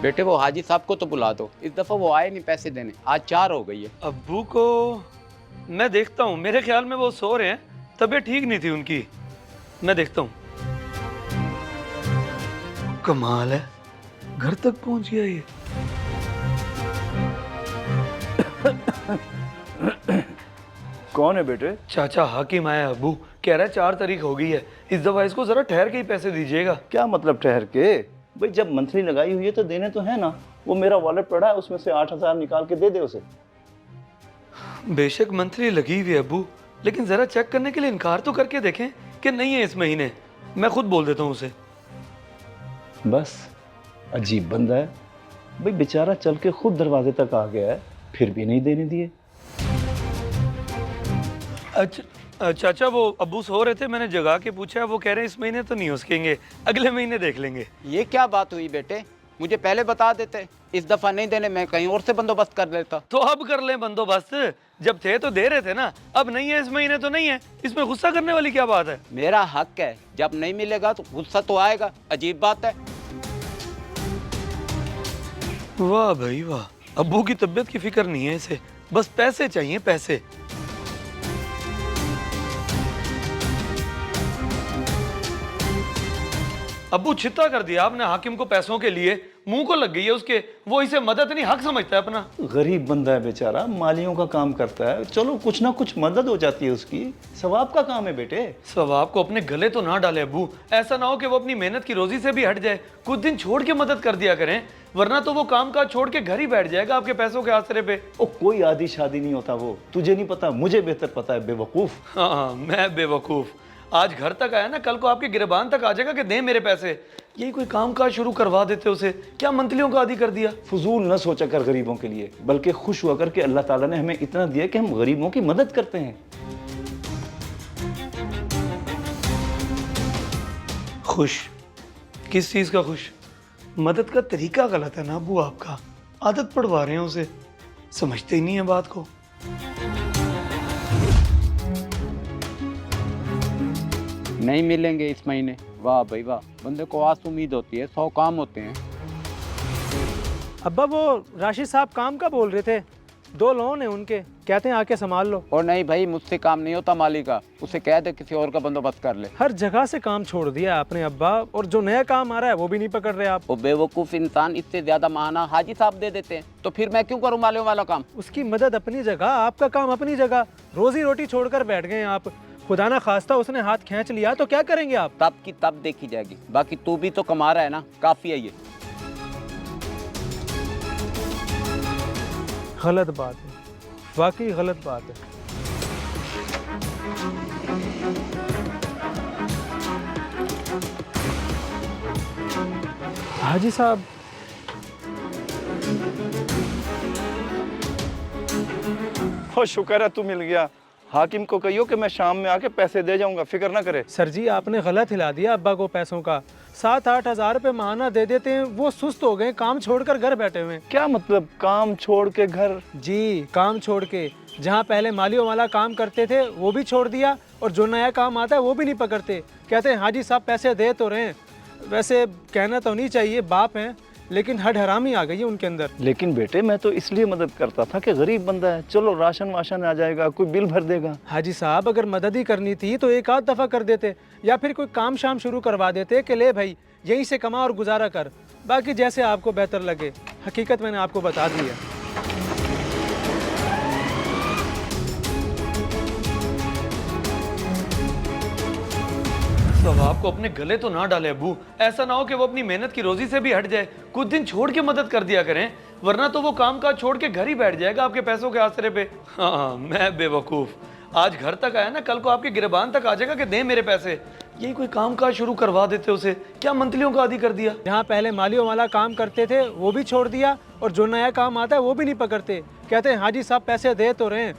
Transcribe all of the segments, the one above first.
बेटे वो हाजी साहब को तो बुला दो, इस दफा वो आए नहीं पैसे देने, आज 4 हो गई है। अब्बू को मैं देखता हूँ, मेरे ख्याल में वो सो रहे हैं, तबीयत ठीक नहीं थी उनकी। मैं देखता हूँ। कमाल है, घर तक पहुंच गया ये। कौन है बेटे? चाचा हाकिम आया अब्बू, कह रहा है 4 तारीख हो गई है, इस दफा इसको जरा ठहर के ही पैसे दीजिएगा। क्या मतलब ठहर के? भाई जब मंथली लगाई हुई है तो देने तो है ना। वो मेरा वॉलेट पड़ा है, उसमें से 8,000 निकाल के दे दे उसे। बेशक मंथली लगी हुई है अब्बू, लेकिन जरा चेक करने के लिए इनकार तो करके देखें कि नहीं है इस महीने। मैं खुद बोल देता हूँ उसे। बस अजीब बंदा है भाई, बेचारा चल के खुद दरवाजे तक आ गया है, फिर भी नहीं देने दिए। अच्छा चाचा, वो अब्बू सो रहे थे, मैंने जगा के पूछा, वो कह रहे हैं इस महीने तो नहीं हो सकेंगे, अगले महीने देख लेंगे। ये क्या बात हुई बेटे, मुझे पहले बता देते, इस दफा नहीं देने मैं कहीं और से बंदोबस्त कर लेता। तो अब कर लें बंदोबस्त, जब थे तो दे रहे थे ना, अब नहीं है इस महीने तो नहीं है, इसमें गुस्सा करने वाली क्या बात है? मेरा हक है, जब नहीं मिलेगा तो गुस्सा तो आएगा, अजीब बात है। वाह भाई वाह, अब्बू की तबीयत की फिक्र नहीं है इसे, बस पैसे चाहिए पैसे। अब्बू छिता कर दिया आपने हाकिम को पैसों के लिए, मुंह को लग गई है उसके, वो इसे मदद नहीं हक समझता है अपना। गरीब बंदा है बेचारा, मालियों का काम करता है, चलो कुछ ना कुछ मदद हो जाती है उसकी, सवाब का काम है बेटे। सवाब को अपने गले तो ना डाले अब्बू, ऐसा ना हो कि वो अपनी मेहनत की रोजी से भी हट जाए, कुछ दिन छोड़ के मदद कर दिया करें, वरना तो वो काम काज छोड़ के घर ही बैठ जाएगा आपके पैसों के आसरे पे। ओ कोई आदि शादी नहीं होता वो, तुझे नहीं पता, मुझे बेहतर पता है बेवकूफ। हाँ मैं बेवकूफ, आज घर तक आया ना, कल को आपके गिरबान तक आ जाएगा कि दे मेरे पैसे। यही कोई काम काज शुरू करवा देते उसे, क्या मंथलियों का आदी कर दिया। फजूल न सोचा कर गरीबों के लिए, बल्कि खुश हुआ कर कि अल्लाह ताला ने हमें इतना दिया कि हम गरीबों की मदद करते हैं। खुश किस चीज का खुश? मदद का तरीका गलत है ना अब्बू आपका, आदत पड़वा रहे हैं उसे, समझते ही नहीं है बात को। नहीं मिलेंगे इस महीने, वाह भाई वाह, बंदे को आज उम्मीद होती है, 100 काम होते हैं। अब्बा वो राशिद साहब काम का बोल रहे थे, 2 लोन है उनके, कहते हैं आके संभाल लो। और नहीं भाई, मुझसे काम नहीं होता माली का, उसे कह दे किसी और का बंदोबस्त कर ले। हर जगह से काम छोड़ दिया आपने अब्बा, और जो नया काम आ रहा है वो भी नहीं पकड़ रहे आप। वो बेवकूफ़ इंसान इससे ज्यादा महाना हाजी साहब दे देते हैं, तो फिर मैं क्यों करूँ मालियों वाला काम? उसकी मदद अपनी जगह, आपका काम अपनी जगह, रोजी रोटी छोड़कर बैठ गए आप। खुदा ना खास्ता उसने हाथ खींच लिया तो क्या करेंगे आप? तब की तब देखी जाएगी, बाकी तू भी तो कमा रहा है ना, काफी है ये। गलत बात है, वाकई गलत बात है। हाजी साहब, हो शुक्र है तू मिल गया। हाकिम को कहियो कि मैं शाम में आके पैसे दे जाऊंगा, फिक्र ना करे। सर जी आपने गलत हिला दिया अब्बा को पैसों का, 7-8 हज़ार रुपये माहाना दे देते हैं, वो सुस्त हो गए, काम छोड़कर घर बैठे हुए हैं। क्या मतलब काम छोड़ के घर? जी काम छोड़ के, जहाँ पहले मालियों वाला काम करते थे वो भी छोड़ दिया, और जो नया काम आता है वो भी नहीं पकड़ते। कहते हैं हाजी साहब पैसे दे तो रहे हैं, वैसे कहना तो नहीं चाहिए, बाप हैं, लेकिन हड हरामी आ गई है उनके अंदर। लेकिन बेटे मैं तो इसलिए मदद करता था कि गरीब बंदा है, चलो राशन वाशन आ जाएगा, कोई बिल भर देगा। हाजी साहब अगर मदद ही करनी थी तो एक आध दफ़ा कर देते, या फिर कोई काम शाम शुरू करवा देते कि ले भाई यहीं से कमा और गुजारा कर, बाकी जैसे आपको बेहतर लगे। हकीकत मैंने आपको बता दी है। सवाब को अपने गले तो ना डाले अब्बू, ऐसा ना हो कि वो अपनी मेहनत की रोजी से भी हट जाए, कुछ दिन छोड़ के मदद कर दिया करें, वरना तो वो काम काज छोड़ के घर ही बैठ जाएगा आपके पैसों के आसरे पे। हाँ मैं बेवकूफ, आज घर तक आया ना, कल को आपके गिरबान तक आ जाएगा कि दे मेरे पैसे। यही कोई काम काज शुरू करवा देते उसे, क्या मंथलियों का आदी कर दिया। जहाँ पहले मालियों वाला काम करते थे वो भी छोड़ दिया, और जो नया काम आता है वो भी नहीं पकड़ते। कहते हैं हाजी साहब पैसे दे तो रहे हैं,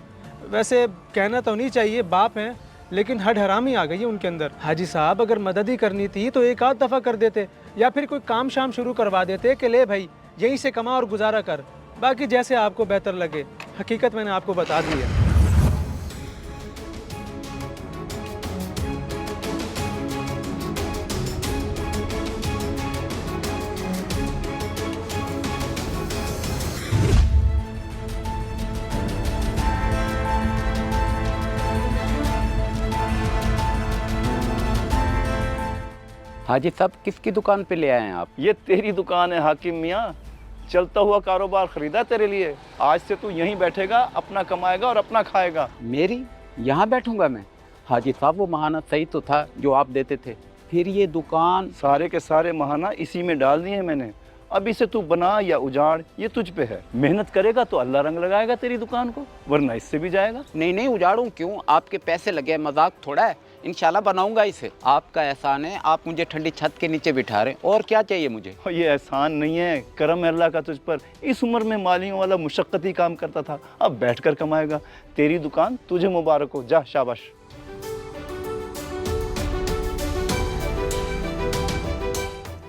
वैसे कहना तो नहीं चाहिए, बाप हैं, लेकिन हड हरामी आ गई है उनके अंदर। हाजी साहब अगर मदद ही करनी थी तो एक आध दफ़ा कर देते, या फिर कोई काम शाम शुरू करवा देते कि ले भाई यहीं से कमा और गुजारा कर, बाकी जैसे आपको बेहतर लगे। हकीकत मैंने आपको बता दी है। हाजी साहब किसकी दुकान पे ले आए हैं आप? ये तेरी दुकान है हाकिम मियाँ, चलता हुआ कारोबार खरीदा तेरे लिए। आज से तू यहीं बैठेगा, अपना कमाएगा और अपना खाएगा। मेरी यहाँ बैठूंगा मैं? हाजी साहब वो महाना सही तो था जो आप देते थे, फिर ये दुकान। सारे के सारे महाना इसी में डाल दिए हैं मैंने। अब इसे तू बना या उजाड़, ये तुझ पे है। मेहनत करेगा तो अल्लाह रंग लगाएगा तेरी दुकान को, वरना इससे भी जाएगा। नहीं नहीं उजाड़ूं क्यों, आपके पैसे लगे, मजाक थोड़ा है। इंशाल्लाह बनाऊंगा इसे। आपका एहसान है, आप मुझे ठंडी छत के नीचे बिठा रहे हैं, और क्या चाहिए मुझे? और ये एहसान नहीं है, करम है अल्लाह का तुझ पर। इस उम्र में मालियों वाला मुशक्कती काम करता था, अब बैठकर कमाएगा। तेरी दुकान तुझे मुबारक हो, जा शाबाश।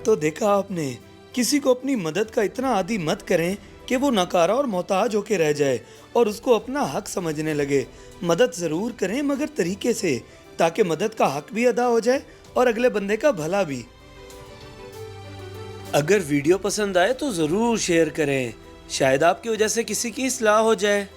तो देखा आपने, किसी को अपनी मदद का इतना आदी मत करें कि वो नकारा और मोहताज होके रह जाए और उसको अपना हक समझने लगे। मदद ज़रूर करें मगर तरीके से, ताकि मदद का हक भी अदा हो जाए और अगले बंदे का भला भी। अगर वीडियो पसंद आए तो ज़रूर शेयर करें, शायद आपकी वजह से किसी की इस्लाह हो जाए।